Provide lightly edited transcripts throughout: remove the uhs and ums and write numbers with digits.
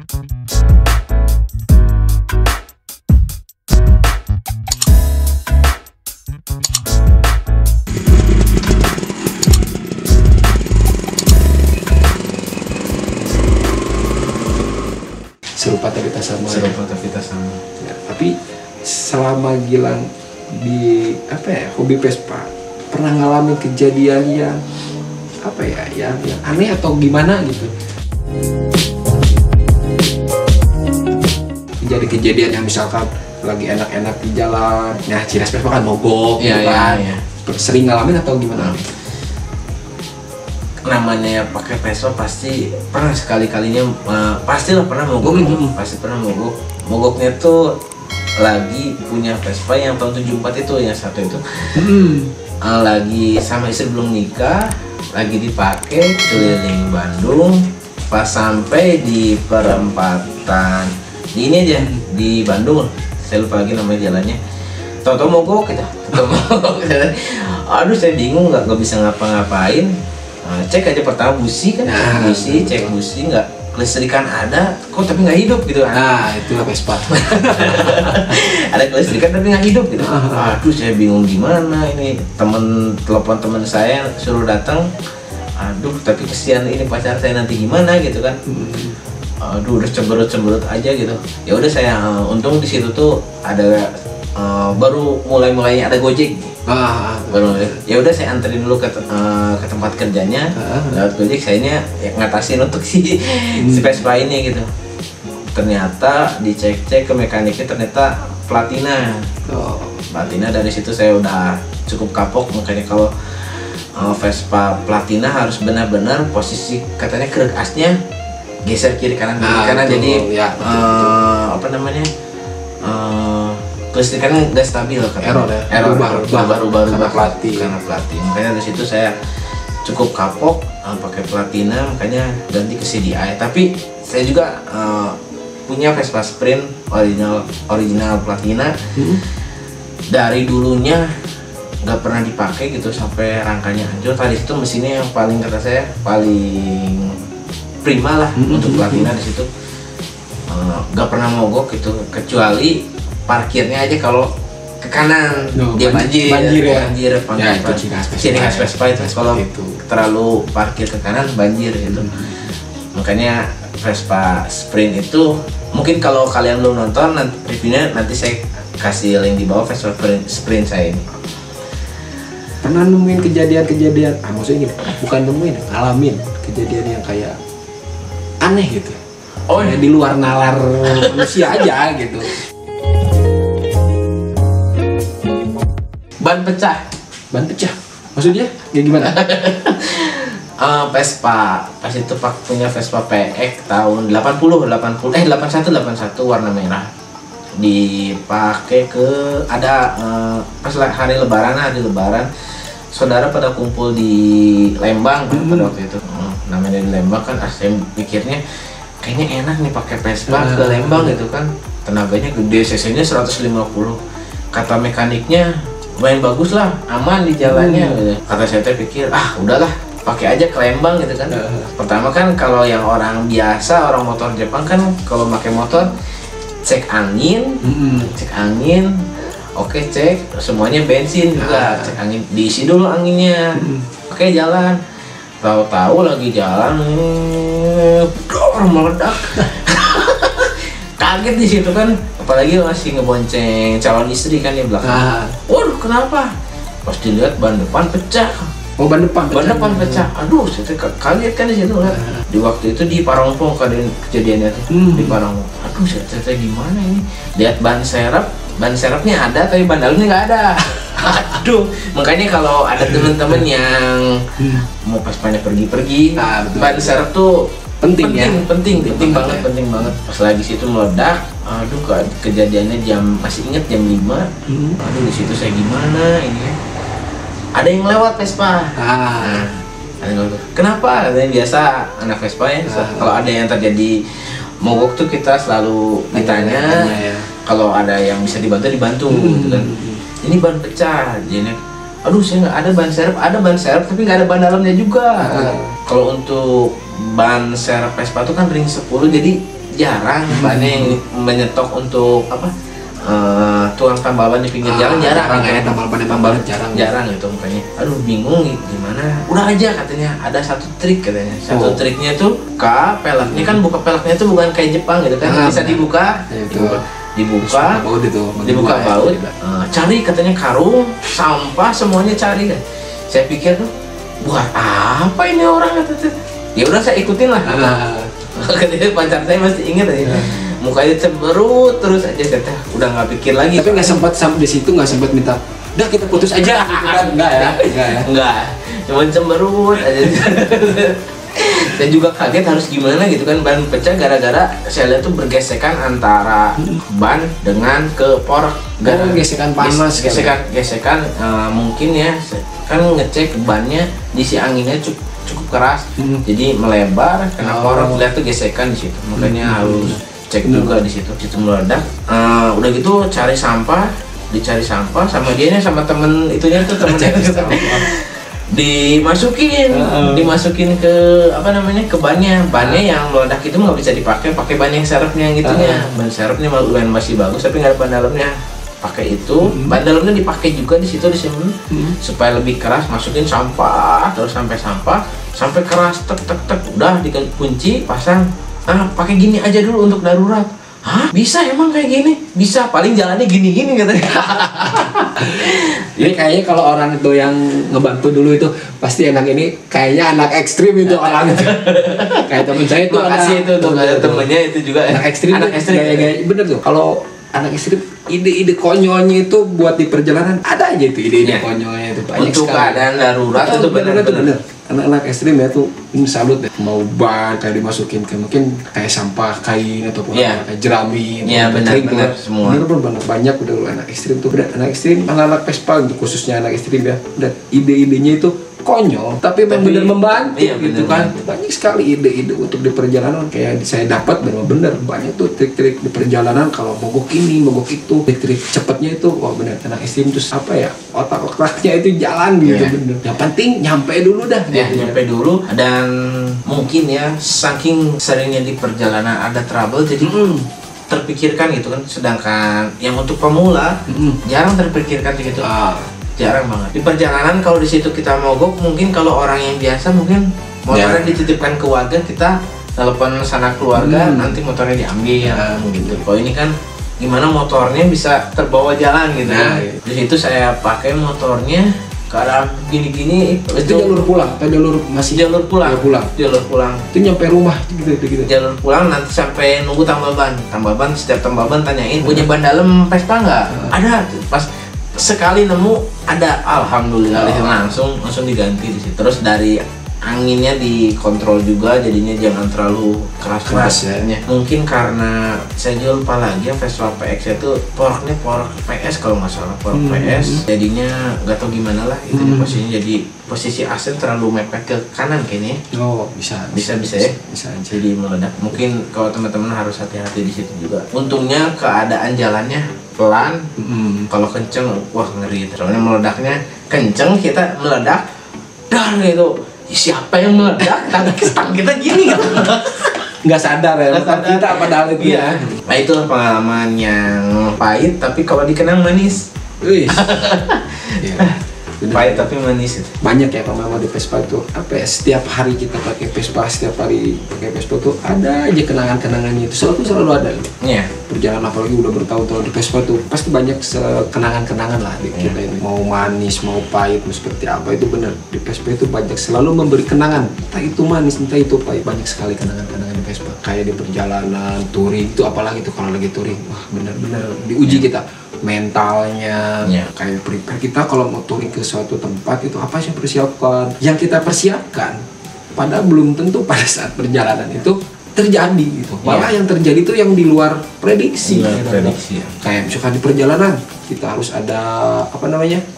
Serupa tapi tak sama. Serupa tapi tak sama. Ya, tapi selama Gilang di hobi Vespa, pernah ngalamin kejadian yang yang aneh atau gimana gitu? Kejadian yang misalkan lagi enak-enak di jalan, nah ciri khas Vespa kan mogok, gitu kan? Iya. Sering ngalamin atau gimana? Namanya pakai Vespa pasti pernah sekali-kalinya, pastilah pernah mogok itu, pasti pernah mogok. Mogoknya tuh lagi punya Vespa yang tahun 74 itu, yang satu itu lagi sama istri belum nikah, lagi dipakai keliling Bandung, pas sampai di perempatan di ini aja di Bandung, saya lupa lagi namanya jalannya, tau-tau mogok kita, aduh saya bingung, nggak bisa ngapa-ngapain. Cek aja pertama busi kan, cek busi nggak, kelistrikan ada kok tapi nggak hidup gitu. Nah itulah Vespa. Ada kelistrikan tapi nggak hidup gitu. Aduh saya bingung gimana ini, telepon teman saya suruh datang. Aduh tapi kesian ini pacar saya nanti gimana gitu kan. Aduh udah cemberut aja gitu. Ya udah saya untung di situ tuh ada baru mulai ada Gojek. Baru ya udah saya anterin dulu ke tempat kerjanya, lewat Gojek sayanya ngatasin untuk si Vespa ini gitu. Ternyata dicek ke mekaniknya ternyata platina. Platina, dari situ saya udah cukup kapok. Makanya kalau Vespa platina harus benar-benar posisi katanya kerek asnya geser kiri kanan jadi ya, betul. kelistrikannya nggak stabil katanya. Error karena platina. Makanya dari situ saya cukup kapok pakai platina, makanya ganti ke CDI. Tapi saya juga punya Vespa Sprint original platina. Dari dulunya nggak pernah dipakai gitu sampai rangkanya hancur. Tadi itu mesinnya yang paling, kata saya paling prima lah untuk platina di situ. Nggak pernah mogok gitu, kecuali parkirnya aja kalau ke kanan dia banjir ya. Ciri khas Vespa itu kalau terlalu parkir ke kanan banjir gitu. Makanya Vespa Sprint itu mungkin kalau kalian belum nonton reviewnya, nanti saya kasih link di bawah Vespa Sprint saya ini. Pernah nemuin kejadian-kejadian, maksudnya gini, bukan nemuin, ngalamin kejadian yang kayak aneh gitu. Ya, di luar nalar manusia aja gitu. Ban pecah. Maksudnya kayak gimana? Vespa pas itu punya Vespa PX tahun 81 warna merah. Dipakai ke pas hari lebaran, saudara pada kumpul di Lembang pada waktu itu. Namanya di Lembang kan, saya pikirnya kayaknya enak nih pakai Vespa ke Lembang gitu kan. Tenaganya gede, cc-nya 150. Kata mekaniknya lumayan bagus lah, aman di jalannya gitu. Kata saya pikir, udahlah pakai aja ke Lembang gitu kan. Pertama kan kalau yang orang biasa, orang motor Jepang kan kalau pakai motor cek angin, oke, cek semuanya bensin juga, cek angin, diisi dulu anginnya, oke, jalan. Tahu-tahu lagi jalan, meledak. Kaget di situ kan, apalagi masih ngebonceng calon istri kan di belakang. Waduh, kenapa? Pas dilihat ban depan pecah. Ban depan pecah. Aduh, saya kaget kan di situ kan. Di waktu itu di Parongpong kejadiannya tuh. Di Parongpong. Aduh, saya gimana ini? Lihat ban serepnya ada tapi ban dalamnya nggak ada. Aduh, makanya kalau ada teman-teman yang mau pas pergi-pergi, ban serep tuh penting banget. Pas lagi situ meledak, aduh, kejadiannya masih inget jam 5. Aduh, di situ saya gimana ini ya? Ada yang lewat Vespa. Ada yang lewat. Kenapa? Biasa anak Vespa ya. Kalau ada yang terjadi mogok tuh kita selalu ditanya. Kalau ada yang bisa dibantu gitu kan. Ini ban pecah, jadi aduh saya nggak ada ban serep tapi nggak ada ban dalamnya juga. Kalau untuk ban serep Vespa tuh kan ring 10, jadi jarang bannya yang menyetok untuk apa tukang tambal ban di pinggir jalan jarang kayak tambal ban emang banget jarang gitu makanya aduh bingung gimana udah aja katanya ada satu trik katanya triknya tuh peleknya kan buka peleknya tuh bukan kayak Jepang gitu kan bisa dibuka dibuka baut cari katanya karung sampah semuanya cari kan saya pikir tuh buat apa ini orang kata ya udah saya ikutin lah katanya pacar saya masih ingat aja mukanya cemberut terus aja kata udah nggak pikir lagi tapi nggak sempat sampai di situ nggak sempat minta udah kita putus aja enggak cuma cemberut aja saya juga kaget harus gimana gitu kan ban pecah gara-gara saya lihat tuh bergesekan antara ban dengan ke porok gesekan panas gesekan mungkin ya kan ngecek bannya diisi anginnya cukup keras jadi melebar kena porok lihat tuh gesekan di situ makanya harus cek juga di situ meledak udah gitu dicari sampah sama dianya sama temen itunya tuh temennya dimasukin ke apa namanya ke bannya yang meledak itu nggak bisa dipakai pakai ban yang serepnya gitunya ban serepnya masih bagus tapi nggak ada ban dalamnya pakai itu ban dalamnya dipakai juga di situ disimpan supaya lebih keras masukin sampah terus sampai keras tek udah dikunci pasang pakai gini aja dulu untuk darurat. Hah? Bisa emang kayak gini? Bisa, paling jalannya gini-gini katanya. Jadi kayaknya kalau orang itu yang ngebantu dulu itu pasti anak ini kayaknya anak ekstrim itu orang itu. Kayak temen saya itu makasih itu tuh ada temennya itu juga anak ekstrim gaya bener tuh. Kalau anak ekstrim ide-ide konyolnya itu buat di perjalanan ada aja itu ide-ide konyolnya itu banyak untuk sekali. Keadaan darurat itu bener. Anak-anak ekstrim ya tuh ini salut deh mau ban kayak dimasukin ke mungkin kayak sampah kain ataupun kayak jerami benar semua bener banyak udah anak ekstrim tuh anak ekstrim anak-anak Vespa khususnya anak ekstrim ya udah ide-idenya itu konyol tapi benar membantu gitu kan banyak sekali ide-ide untuk di perjalanan kayak saya dapat benar-benar banyak tuh trik-trik di perjalanan kalau mogok ini mogok itu trik-trik cepatnya itu wah benar anak ekstrim terus apa ya otak-otaknya itu jalan gitu bener yang penting nyampe dulu dah nyampe dulu dan mungkin ya saking seringnya di perjalanan ada trouble jadi terpikirkan gitu kan sedangkan yang untuk pemula jarang terpikirkan gitu jarang banget di perjalanan kalau di situ kita mogok mungkin kalau orang yang biasa mungkin motornya dititipkan ke warga kita telepon sana keluarga nanti motornya diambil gitu kalau ini kan gimana motornya bisa terbawa jalan gitu di situ saya pakai motornya ke arah gini-gini itu jalur pulang atau jalur pulang itu nyampe rumah gitu jalur pulang nanti sampai nunggu tambal ban setiap tambal ban tanyain punya ban dalam Vespa nggak ada pas sekali nemu ada alhamdulillah langsung diganti di situ terus dari anginnya dikontrol juga jadinya jangan terlalu keras ya mungkin karena saya juga lupa lagi ya Vespa PX itu poroknya porok PS kalau nggak salah porok PS jadinya nggak tahu gimana lah itu di posisinya jadi posisi asen terlalu mepet ke kanan kayaknya bisa ya jadi meledak mungkin kalau teman-teman harus hati-hati di situ juga untungnya keadaan jalannya pelan kalau kenceng wah ngeri soalnya meledaknya kenceng kita meledak dar gitu siapa yang meledak tapi stang kita gini gitu nggak sadar ya kita padahal itu nah itulah pengalaman yang pahit tapi kalau dikenang manis pahit tapi manis banyak ya pengalaman di Vespa itu apa ya setiap hari kita pakai Vespa tuh ada aja kenangannya itu selalu ada perjalanan apalagi udah bertahun-tahun di Vespa tuh pasti banyak kenangan lah di kita ini mau manis mau pahit mau seperti apa itu benar di Vespa itu banyak selalu memberi kenangan entah itu manis entah itu pahit banyak sekali kenangan di Vespa kayak di perjalanan touring itu apalagi tuh kalau lagi touring wah benar-benar diuji kita mentalnya kayak prepare kita kalau mau touring ke suatu tempat itu apa sih persiapkan yang kita persiapkan padahal belum tentu pada saat perjalanan itu terjadi gitu malah yang terjadi itu yang di luar prediksi kayak misalkan di perjalanan kita harus ada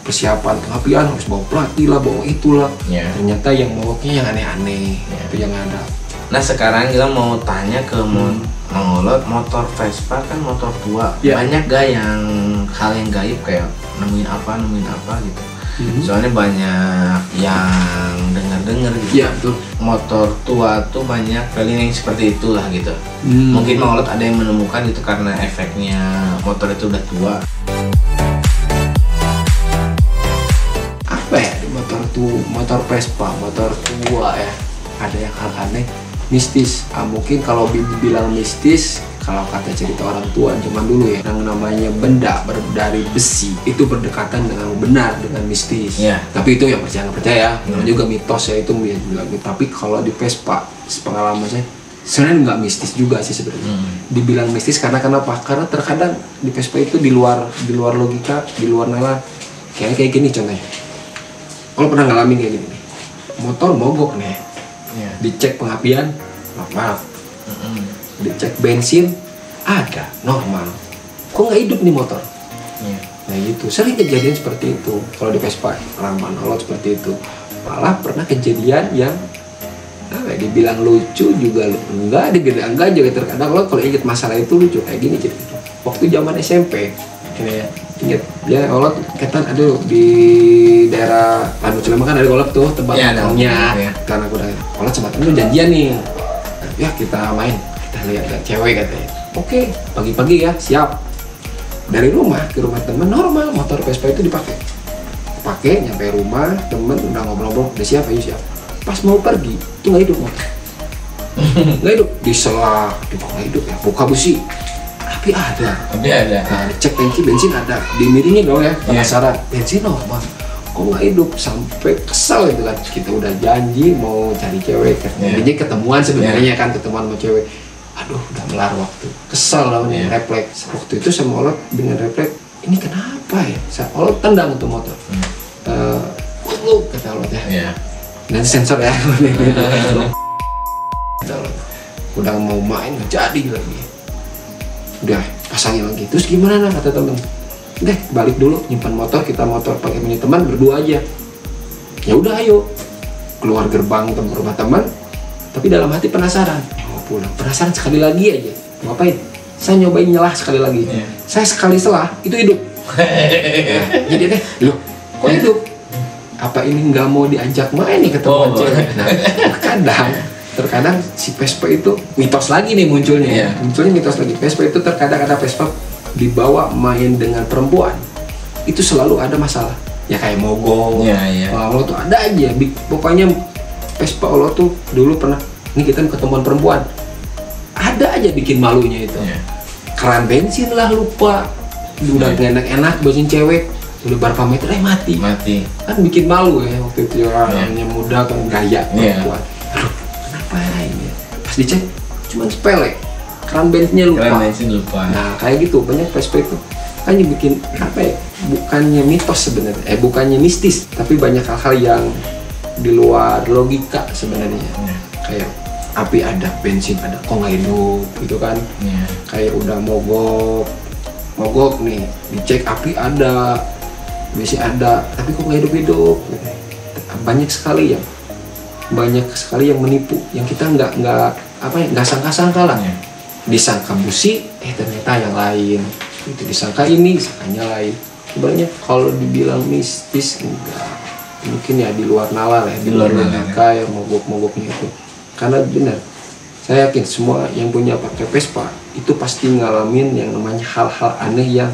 persiapan pengapian harus bawa pelatih lah bawa itulah ternyata yang mogoknya yang aneh-aneh itu yang ada. Nah sekarang kita mau tanya ke Mangolot motor Vespa kan motor tua banyak gak yang hal yang gaib kayak nemuin apa gitu soalnya banyak yang dengar dengar gitu. Iya betul. Motor tua tuh banyak feeling yang seperti itulah gitu. Mungkin Mang Olot ada yang menemukan itu karena efeknya motor itu udah tua. Apa ya di motor Vespa, motor tua ya, ada yang hal aneh, mistis. Mungkin kalau dibilang mistis, kalau kata cerita orang tua zaman dulu ya, yang namanya benda dari besi itu berdekatan dengan benar, dengan mistis. Tapi itu yang percaya nggak percaya, juga mitos ya itu bilang. Tapi kalau di Vespa, pengalaman saya sebenarnya nggak mistis juga sih sebenarnya. Dibilang mistis karena kenapa? Karena terkadang di Vespa itu di luar logika, di luar nalar. Kayak gini contohnya. Kalau pernah ngalamin kayak gini nih, motor mogok nih, dicek pengapian, maaf, dicek bensin, ada normal, kok nggak hidup nih motor? Nah gitu, sering kejadian seperti itu. Kalau di Vespa, orang Mang Olot seperti itu. Malah pernah kejadian yang dibilang lucu juga, enggak juga terkadang kalau ingat masalah itu lucu kayak gini cerita. Waktu zaman SMP, ingat ya Olot ketan ada di daerah Pandu Cilema kan ada golf tuh tempat nongkrongnya. Karena aku udah Olot sama temen janjian nih, ya kita main, kita lihat cewek katanya. Oke, pagi-pagi ya siap. Dari rumah ke rumah temen normal, motor Vespa itu dipakai. Nyampe rumah temen udah ngobrol-ngobrol, udah siap, ayo siap. Pas mau pergi itu nggak hidup motor. Nggak hidup, diselah, nggak hidup ya, buka busi. Tapi ada. Nah, cek bensin ada, dimiringin dong ya, penasaran. Bensin normal, kok nggak hidup, sampai kesel gitu kan. Kita udah janji mau cari cewek, jadinya ketemuan sebenarnya kan, ketemuan sama cewek. Aduh, udah melar waktu, kesel namanya, refleks. Waktu itu sama Olot dengan refleks, ini kenapa ya? Saya Olot tendang untuk motor. Lu kata Olot ya. Nanti sensor ya. Udah mau main nggak jadi lagi. Udah pasangin lagi. Terus gimana kata temen? Udah balik dulu, nyimpan motor, kita motor pakai punya teman berdua aja. Ya udah ayo keluar gerbang tempat rumah teman, tapi dalam hati penasaran. Mau pulang, penasaran sekali lagi aja. Ngapain? Saya nyobain nyelah sekali lagi. Saya sekali selah itu hidup. Nah, jadi deh, loh kok hidup? Apa ini nggak mau diajak main nih ketemuan cewek? Nah, terkadang si Vespa itu mitos lagi nih munculnya. Munculnya mitos lagi. Vespa itu terkadang ada Vespa dibawa main dengan perempuan itu selalu ada masalah. Ya kayak mogok. Allah tuh ada aja. Pokoknya Vespa Allah tuh dulu pernah. Ini kita ketemuan perempuan. Ada aja bikin malunya itu. Keran bensin lah lupa. Udah enak-enak bensin cewek. Udah berapa meter mati kan bikin malu ya waktu itu orangnya muda kan gaya perempuan. Aduh kenapa ini pas dicek cuma sepele, keran bensinnya lupa. Nah kayak gitu banyak Vespa itu kan bikin apa ya, bukannya mitos sebenarnya, bukannya mistis, tapi banyak hal-hal yang di luar logika sebenarnya. Kayak api ada, bensin ada, kok nggak hidup gitu kan. Kayak udah mogok nih, dicek api ada, bensin ada, tapi kok nggak hidup-hidup. Banyak sekali yang menipu, yang kita nggak sangka-sangka lah. Disangka busi, ternyata yang lain. Itu disangka ini, disangkanya lain. Sebenarnya kalau dibilang mistis enggak, mungkin ya di luar nalar ya, di luar logika yang mogok-mogoknya itu. Karena benar, saya yakin semua yang punya pakai Vespa itu pasti ngalamin yang namanya hal-hal aneh yang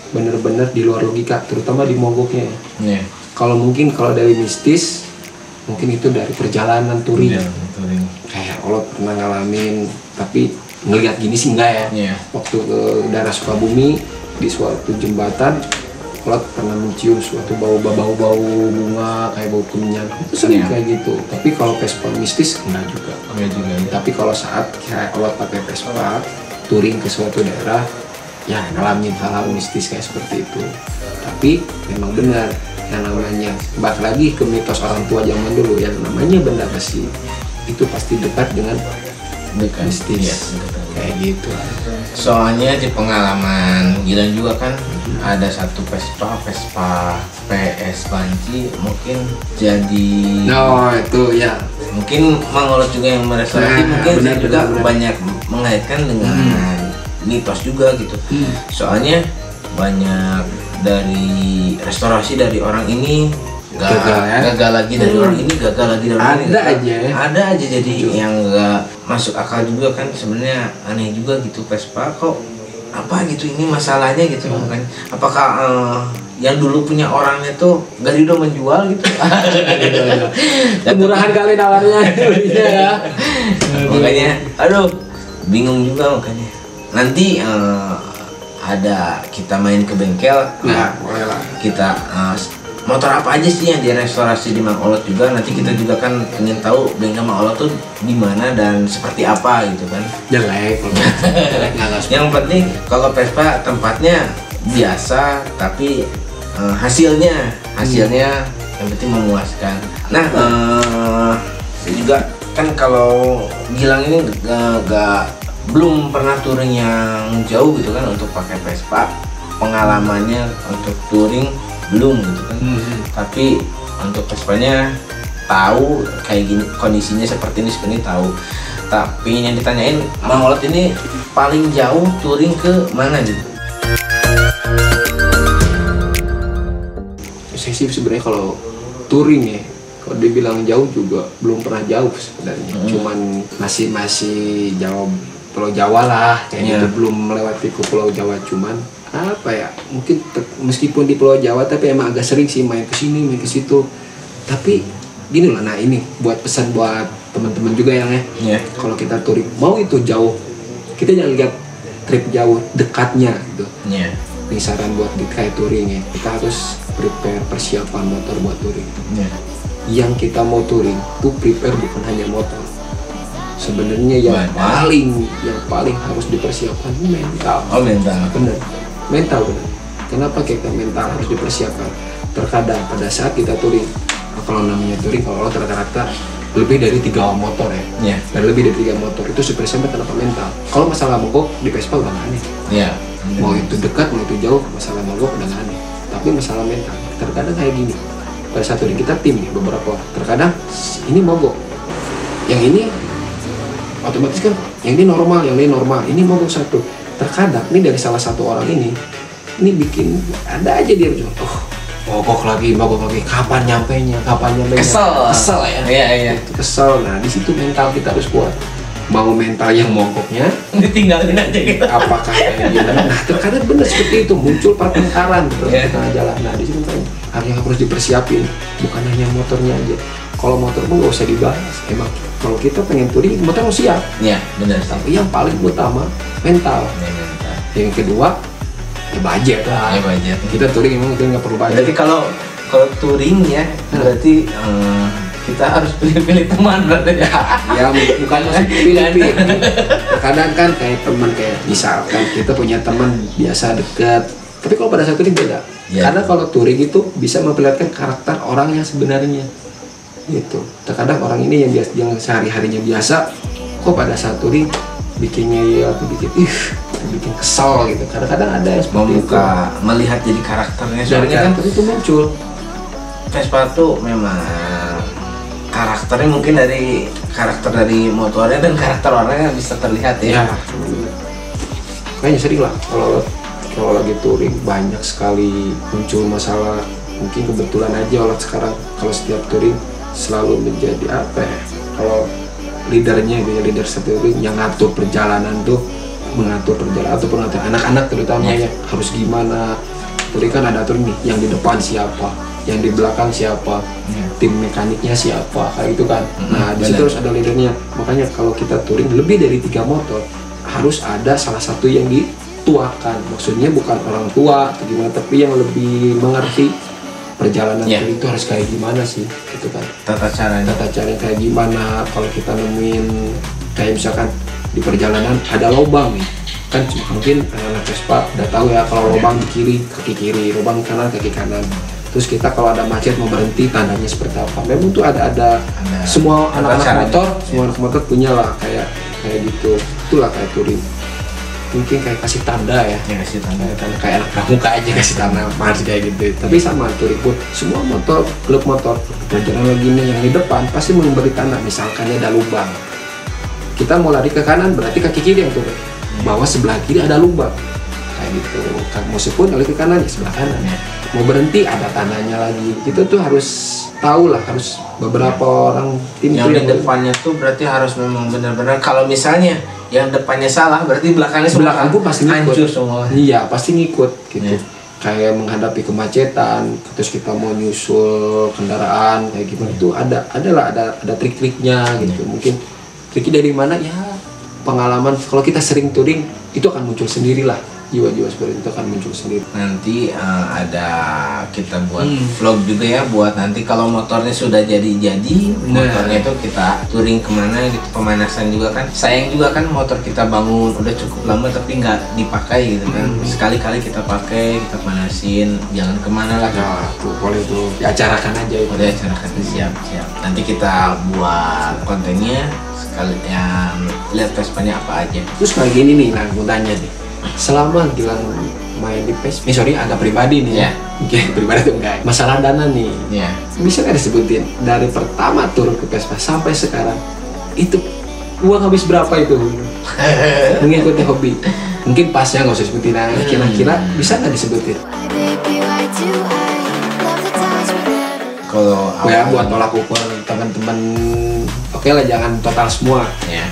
bener-bener di luar logika, terutama di mogoknya. Kalau dari mistis, mungkin itu dari perjalanan touring. Kayak Olot pernah ngalamin, tapi ngelihat gini sih enggak ya. Waktu ke daerah Sukabumi di suatu jembatan, Olot pernah mencium suatu bau bunga kayak bau kemenyan. Itu sering kayak gitu. Tapi kalau Vespa mistis enggak juga. Tapi kalau saat kayak Olot pakai Vespa touring ke suatu daerah, ya ngalamin hal-hal mistis kayak seperti itu. Tapi memang benar yang namanya, balik lagi ke mitos orang tua zaman dulu, yang namanya benda besi itu pasti dekat dengan mistis. Kayak gitu. Soalnya di pengalaman Gilang juga kan ada satu Vespa PS Banci mungkin jadi. Itu ya. Mungkin Mang Olot juga yang merestorasi, mungkin benar, juga banyak mengaitkan dengan mitos juga gitu. Soalnya banyak dari restorasi dari orang ini gagal lagi dari orang ini, gagal lagi dari orang ini. Ada aja jadi yang nggak masuk akal juga kan, sebenarnya aneh juga gitu. Vespa kok apa gitu, ini masalahnya gitu kan. Apakah yang dulu punya orangnya tuh Garuda menjual gitu? Murahan kali nawarnya ya. Makanya aduh bingung juga makanya. Nanti ada kita main ke bengkel, kita motor apa aja sih yang direstorasi di Mang Olot juga. Nanti kita juga kan ingin tahu bengkel Mang Olot tuh di mana dan seperti apa gitu kan. Jelek. Yang penting kalau Vespa tempatnya biasa, tapi hasilnya yang penting memuaskan. Nah, saya juga kan kalau Gilang ini belum pernah touring yang jauh gitu kan untuk pakai Vespa. Pengalamannya untuk touring belum gitu kan. Tapi untuk Vespanya tahu kayak gini, kondisinya seperti ini tahu. Tapi yang ditanyain Mang Olot ini paling jauh touring ke mana gitu? Saya sih sebenarnya kalau touring ya, kalau dibilang jauh juga belum pernah jauh sebenarnya. Cuman masih jauh Pulau Jawa lah kayak gitu, belum melewati ke Pulau Jawa. Cuman apa ya, mungkin meskipun di Pulau Jawa tapi emang agak sering sih main ke sini main ke situ. Tapi gini loh, nah ini buat pesan buat teman-teman juga yang kalau kita touring mau itu jauh, kita jangan lihat trip jauh, dekatnya gitu. Ini saran buat kayak touring ya, kita harus prepare persiapan motor buat touring. Yang kita mau touring tuh prepare bukan hanya motor. Sebenarnya yang paling harus dipersiapkan mental. Bener. Mental bener. Kenapa kita mental harus dipersiapkan? Terkadang pada saat kita touring, kalau namanya touring, kalau rata-rata lebih dari 3 motor ya. Dan lebih dari 3 motor itu super sampai tanpa mental. Kalau masalah mogok di Vespa udah nggak aneh. Mau itu dekat mau itu jauh, masalah mogok udah nggak aneh. Tapi masalah mental, terkadang kayak gini. Pada saat touring kita tim nih beberapa orang. Terkadang ini mogok, yang ini otomatis kan yang ini normal, ini mogok satu. Terkadang ini dari salah satu orang ini bikin ada aja dia mogok lagi, kapan nyampenya. Kesel ya. Iya. Kesel. Nah, di situ mental kita harus kuat. Mau mental yang mogoknya ditinggalin aja gitu. Apakah kayak gimana? Nah, terkadang benar seperti itu, muncul pertengkaran di tengah jalan. Nah, di situ kan yang harus dipersiapin bukan hanya motornya aja. Kalau motor pun nggak usah dibahas. Emang kalau kita pengen touring, motor harus siap. Benar. Tapi yang paling utama mental. Yang kedua ya budget lah. Budget. Kita touring emang kita nggak perlu budget. Berarti kalau touring ya, berarti kita harus pilih-pilih teman berarti ya. Bukan pilih-pilih. Terkadang kan kayak teman, kayak misalkan kita punya teman biasa dekat. Tapi kalau pada saat touring beda. Karena kalau touring itu bisa memperlihatkan karakter orang yang sebenarnya. Gitu. Terkadang orang ini yang sehari-harinya biasa, kok pada saat touring bikin kesel gitu. Kadang-kadang ada yang seperti itu. Melihat jadi karakternya. Dari karakter itu muncul. Vespa tuh memang karakternya mungkin dari karakter dari motornya dan karakter orangnya bisa terlihat ya. Kayaknya sering lah kalau lagi touring banyak sekali muncul masalah. Mungkin kebetulan aja Olot sekarang kalau setiap touring selalu menjadi apa ya, kalau leadernya gitu ya, leader touring yang ngatur perjalanan tuh, mengatur perjalanan ataupun ngatur anak-anak terutama ya harus gimana. Touring kan ada touring nih, yang di depan siapa, yang di belakang siapa, tim mekaniknya siapa, kayak gitu kan. Nah di situ harus ada leadernya. Makanya kalau kita touring lebih dari 3 motor harus ada salah satu yang dituakan. Maksudnya bukan orang tua atau gimana, tapi yang lebih mengerti perjalanan itu harus kayak gimana sih, gitu kan. Tata caranya kayak gimana. Kalau kita nemuin kayak misalkan di perjalanan ada lubang nih, kan mungkin anak Vespa udah tahu ya kalau lubang di kiri kaki kiri, lubang kanan kaki kanan. Terus kita kalau ada macet mau berhenti tandanya seperti apa. Memang tuh ada semua anak-anak motor punya lah kayak gitu. Itulah kayak touring. Mungkin kayak kasih tanda ya. Kasih tanda kayak anak pramuka aja kasih tanda march kayak gitu. Tapi sama touring pun semua motor, klub motor perjalanan lagi nih yang di depan pasti memberi tanda. Misalkan ada lubang, kita mau lari ke kanan berarti kaki kiri yang turun. Bahwa sebelah kiri ada lubang. kayak gitu. Meskipun kalau ke kanan ya sebelah kanan, mau berhenti ada tanahnya lagi. Itu tuh harus tahu lah, harus beberapa orang tim yang di depannya tuh berarti harus memang benar-benar, kalau misalnya yang depannya salah berarti belakangnya belakang pun pasti ngikut. Hancur semua. Iya, pasti ngikut gitu. Kayak menghadapi kemacetan, terus kita mau nyusul kendaraan kayak gimana itu ada trik-triknya gitu. Mungkin triknya dari mana ya, pengalaman. Kalau kita sering touring itu akan muncul sendirilah, jiwa-jiwa seperti itu akan muncul sendiri. Nanti ada kita buat vlog juga ya, buat nanti kalau motornya sudah jadi motornya itu kita touring kemana gitu, pemanasan juga kan. Sayang juga kan motor kita bangun udah cukup lama tapi nggak dipakai gitu kan. Sekali-kali kita pakai, kita panasin, jangan kemana lah. Nah, tuh boleh tuh diacarakan aja itu. Boleh acarakan, siap. Nanti kita buat kontennya sekalian lihat Vespanya apa aja. Terus kayak gini nih, nah gue tanya nih, selama Gilang main di Vespa, sorry agak pribadi nih ya, mungkin pribadi tuh enggak, masalah dana nih, bisa nggak disebutin dari pertama turun ke Vespa sampai sekarang itu uang habis berapa itu mengikuti hobi? Mungkin pasnya nggak usah sebutin, kira-kira bisa nggak disebutin? Kalau ya buat tolak ukur teman-teman, oke lah jangan total semua,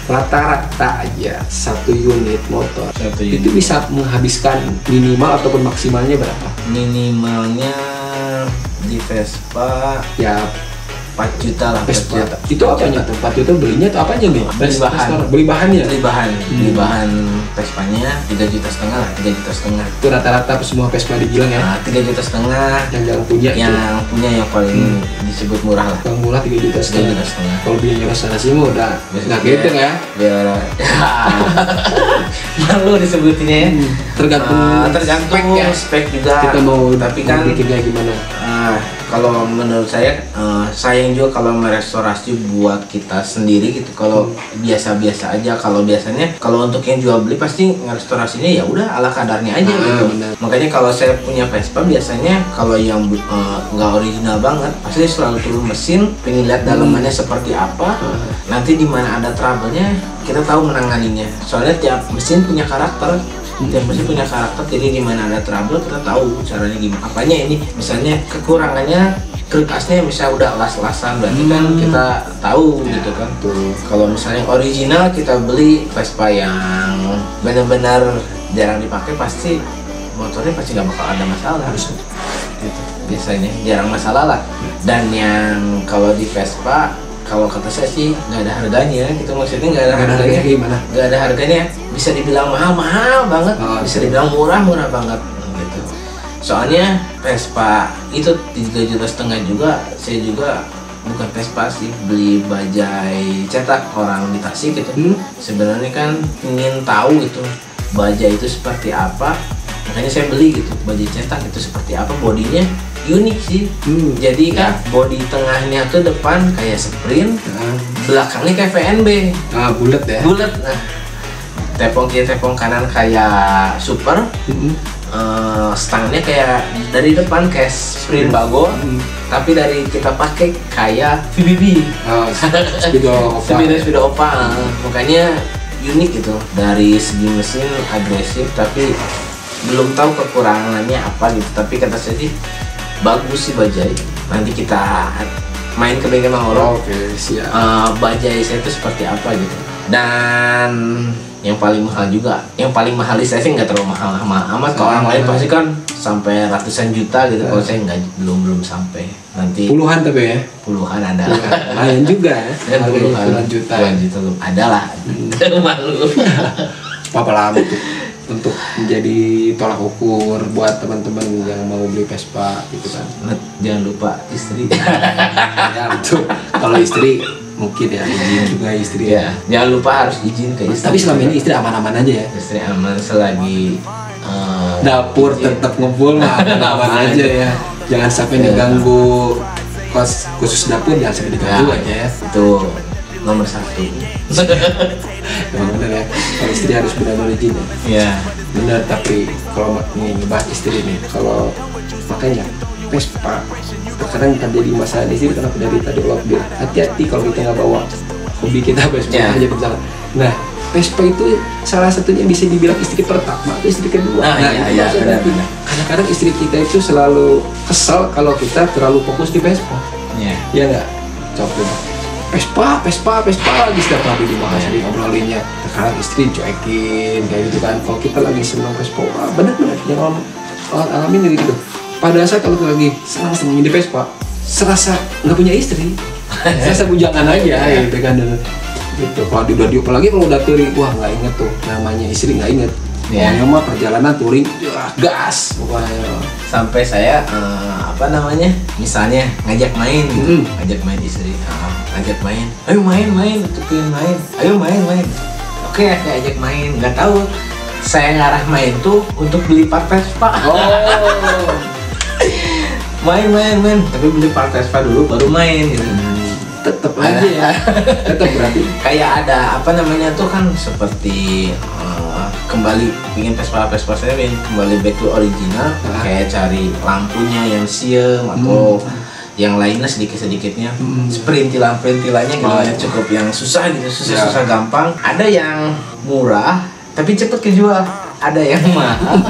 rata-rata aja satu unit motor itu bisa menghabiskan minimal ataupun maksimalnya berapa? Minimalnya di Vespa ya 4 juta lah. Vespa itu apanya tuh? 4 juta belinya tuh apanya nih? Beli bahannya. Beli bahan Vespanya 3,5 juta lah, 3,5 juta. Itu rata-rata semua Vespa dibilang ya? 3,5 juta. Yang punya yang paling disebut murah lah. Yang murah 3,5 juta. Kalau biayanya restorasi mah udah nggak gitu ya? Biar malu disebutinnya ya. Tergantung spek juga. Kita mau tapi kan bikinnya gimana? Kalau menurut saya sayang juga kalau merestorasi buat kita sendiri gitu. Kalau biasa-biasa aja, kalau biasanya kalau untuk yang jual beli pasti ngerestorasinya ya udah ala kadarnya aja gitu. Benar. Makanya kalau saya punya Vespa biasanya kalau yang nggak original banget pasti selalu turun mesin, pengen lihat dalamannya seperti apa. Nanti di mana ada trouble-nya kita tahu menanganinya. Soalnya tiap mesin punya karakter. Jadi di mana ada trouble kita tahu caranya gimana. Apanya ini misalnya kekurangannya kertasnya misalnya udah las-lasan, berarti kan kita tahu gitu kan. Kalau misalnya original kita beli Vespa yang benar-benar jarang dipakai, pasti motornya pasti nggak bakal ada masalah gitu. Biasanya jarang masalah lah. Dan yang kalau di Vespa, kalau kata saya sih nggak ada harganya gitu, maksudnya nggak ada harganya. Gimana? Nggak ada harganya, bisa dibilang mahal banget, bisa dibilang murah banget gitu. Soalnya Vespa itu 3,5 juta juga. Saya juga bukan Vespa sih, beli bajai cetak orang di Tasik gitu. Sebenarnya kan ingin tahu gitu bajai itu seperti apa, makanya saya beli gitu bajai cetak itu seperti apa. Bodinya unik sih. Jadi kan bodi tengahnya tuh depan kayak Sprint, belakangnya kayak VNB. Bulat ya. Bulat. Nah, tepung kiri tepung kanan kayak Super. Stangnya kayak dari depan kayak Sprint Bago, tapi dari kita pakai kayak VBB. Speedo Opa. Makanya unik gitu. Dari segi mesin agresif, tapi belum tahu kekurangannya apa gitu. Tapi kata saya sih bagus sih bajai. Nanti kita main ke bengkel Mahoro. Siap. Bajai saya itu seperti apa gitu. Dan yang paling mahal juga, yang paling mahal saya sih nggak terlalu mahal amat. Kalau orang lain pasti kan sampai ratusan juta gitu. Kalau saya nggak, belum sampai. Nanti puluhan tapi ya. Puluhan ada. Lumayan juga ya. Puluhan juta ada lah. Malu. Apa lama tuh untuk menjadi tolak ukur buat teman-teman yang mau beli Vespa gitu kan. Jangan lupa istri. Ya betul. Kalau istri mungkin ya izin juga istri ya. Jangan lupa harus izin ke istri. Tapi selama ini istri aman-aman aja ya. Istri aman selagi dapur tetap ngebul mah aman aja ya. Jangan sampai diganggu kos khusus dapur, jangan sampai diganggu aja ya. Itu nomor 1. Emang bener ya, kalau istri harus benar-benar izin ya. Iya. Bener, tapi kalau nih ngebahas istri nih, kalau makanya Vespa terkadang terjadi masalah di sini karena dari tadi Allah bilang hati-hati kalau kita nggak bawa hobi kita Vespa aja berjalan. Nah, Vespa itu salah satunya bisa dibilang istri pertama atau istri kedua. Iya, benar. Kadang-kadang istri kita itu selalu kesel kalau kita terlalu fokus di Vespa. Iya nggak? Coba Vespa lagi setiap kali dibahas di ngobrolinnya. Sekarang istri cuekin kayak gitu kan. Kalau kita lagi senang Vespa, benar-benar yang alamin dari gitu. Pada saat kalau kita lagi senang-senangnya di Vespa, serasa nggak punya istri, serasa bujangan aja gitu kan. Gitu. Kalau apalagi kalau udah touring, wah nggak inget tuh namanya istri, nggak inget. Pokoknya mah perjalanan touring, gas pokoknya. Sampai saya misalnya ngajak main gitu, ngajak main istri, ngajak main, ayo main, tukerin main, ayo main. Oke, ajak main, nggak tahu saya ngarah main tuh untuk beli part Vespa. main, tapi beli part Vespa dulu baru main gitu. Tetep aja ya, tetep berarti kayak ada tuh kan seperti kembali ingin Vespa saya ingin kembali back to original, kayak cari lampunya yang siem atau yang lainnya sedikitnya perintilannya gitu, cukup yang susah gitu, susah gampang. Ada yang murah tapi cepet kejual, ada yang mahal.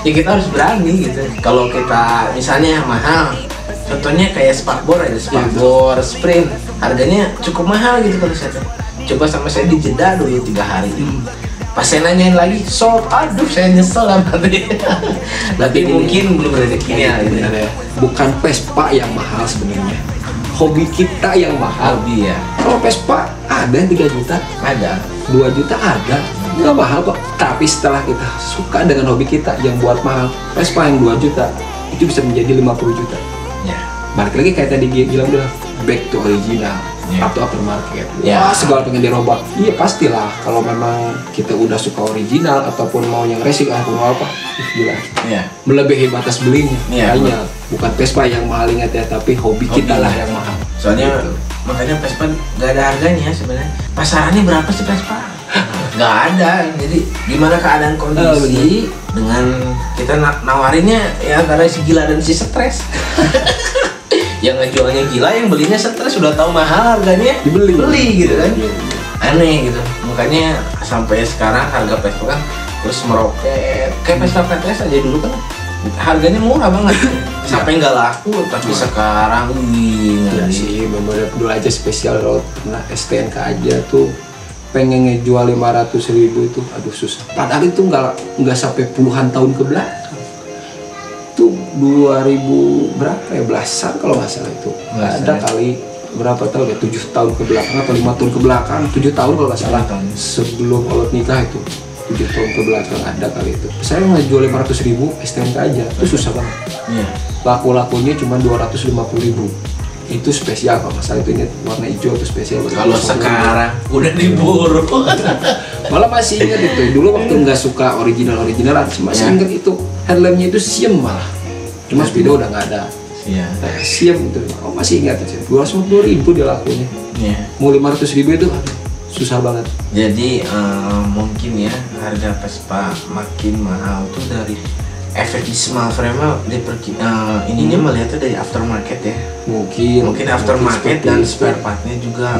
Ya kita harus berani gitu. Kalau kita misalnya yang mahal, contohnya kayak Sparkbor Sprint, harganya cukup mahal gitu kalau saya coba sama saya dijeda dulu 3 hari. Pas saya nanyain lagi, sold, aduh saya nyesel lah berarti mungkin belum rezekinya gitu. Bukan Vespa yang mahal sebenarnya, hobi kita yang mahal. Hobi ya. Kalau Vespa ada yang 3 juta, ada 2 juta, ada nggak mahal kok. Tapi setelah kita suka dengan hobi kita yang buat mahal, Vespa yang 2 juta itu bisa menjadi 50 juta. Balik lagi kayak tadi bilang udah back to original atau aftermarket. Wah, segala pengen dirobak. Iya pastilah kalau memang kita udah suka original ataupun mau yang resik ataupun apa, gila. Melebihi batas belinya. Kayaknya bukan Vespa yang mahal, ingat ya, tapi hobi kita lah yang mahal. Soalnya gitu. Makanya Vespa nggak ada harganya sebenarnya. Pasarannya berapa sih Vespa? Nggak ada. Jadi gimana keadaan kondisi dengan kita nawarinnya ya karena si gila dan si stres. Yang ngejualnya gila, yang belinya stres, sudah tahu mahal harganya beli gitu kan. Aneh gitu. Makanya sampai sekarang harga Vespa kan terus meroket. Kayak Vespa PTS aja dulu kan harganya murah banget. Sampai nggak laku, tapi sekarang ya sih, bener dulu aja spesial road. Nah, STNK aja tuh pengen ngejual 500.000 itu aduh susah. Padahal itu nggak sampai puluhan tahun ke belakang. Itu 2000 berapa ya, belasan kalau nggak salah itu. Ada kali berapa tahun ya, 7 tahun ke belakang atau 5 tahun ke belakang, 7 tahun kalau nggak salah, sebelum Olot nikah itu 7 tahun ke belakang ada kali itu. Saya ngejual 500.000 STNK aja, itu susah banget. Laku-lakunya cuma 250.000. Itu spesial kalau masalah itu, ingat warna hijau itu spesial. Kalau sekarang udah diburu. Malah masih ingat itu dulu waktu nggak suka original masih ingat itu headlampnya itu siem malah, cuma speedo udah nggak ada. Siem itu, masih ingat aja 250.000 dia lakunya. Mau 500.000 itu susah banget. Jadi mungkin ya harga Vespa makin mahal tuh dari efek di small frame ininya melihatnya dari aftermarket ya. Mungkin aftermarket dan spare partnya juga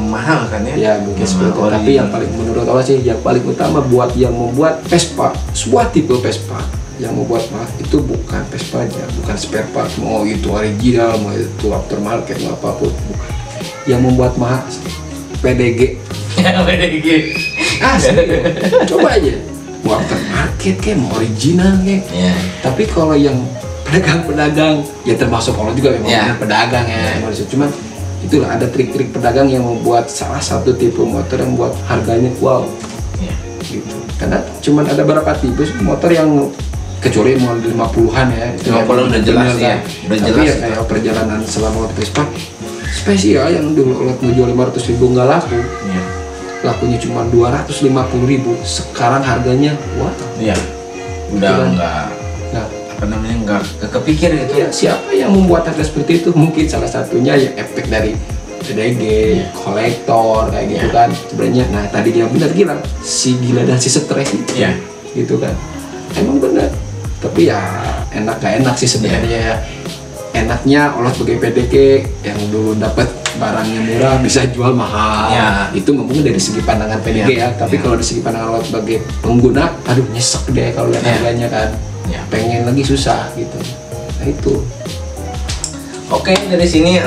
mahal kan ya. Ya mungkin seperti itu. Tapi yang paling menurut Allah sih yang paling utama buat yang membuat Vespa, sebuah tipe Vespa yang membuat mahal itu bukan Vespanya, bukan spare part, mau itu original, mau itu aftermarket, mau apapun, bukan. Yang membuat mahal PDG. PDG. Coba aja. Mau aftermarket kayak mau original kayak. Tapi kalau yang pedagang-pedagang ya termasuk kalau juga memang pedagang ya. Cuman itulah ada trik-trik pedagang yang membuat salah satu tipe motor yang buat harganya wow. Gitu. Karena cuman ada beberapa tipe motor yang kecuali mau 50-an ya. 50 udah jelas ya. Udah jelas. Tapi ya kayak perjalanan selama Vespa spesial yang dulu kalau ngejual 500.000 nggak laku. Lakunya cuma 250.000, sekarang harganya wah. Udah nggak kepikir gitu. Ya, siapa yang membuat harga seperti itu? Mungkin salah satunya ya efek dari PDG, kolektor kayak gitu kan. Sebenarnya, nah tadi dia benar gila, si gila dan si stres itu, gitu kan. Emang benar. Tapi ya enak gak enak sih sebenarnya. Enaknya olah sebagai PDG yang dulu dapat barangnya murah bisa jual mahal. Ya. Itu mungkin dari segi pandangan PDG ya. Tapi kalau dari segi pandangan lo sebagai pengguna, aduh nyesek deh kalau lihat harganya kan. Pengen lagi susah gitu. Nah itu. Oke, dari sini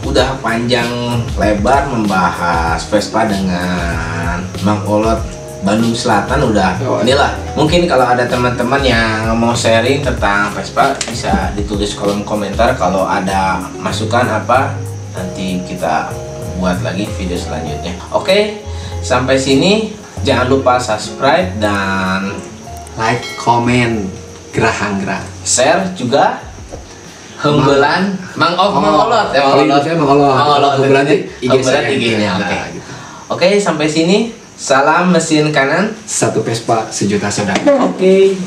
udah panjang lebar membahas Vespa dengan Mang Olot Bandung Selatan udah. Inilah, mungkin kalau ada teman-teman yang mau sharing tentang Vespa bisa ditulis kolom komentar. Kalau ada masukan apa, nanti kita buat lagi video selanjutnya. Oke, sampai sini jangan lupa subscribe dan like, comment, gerah-gerah, share juga. Hembelan Mang Olot ya, Mang Olot. Hembelan IG-nya. Oke, sampai sini. Salam mesin kanan. 1 Vespa sejuta saudara. Oke.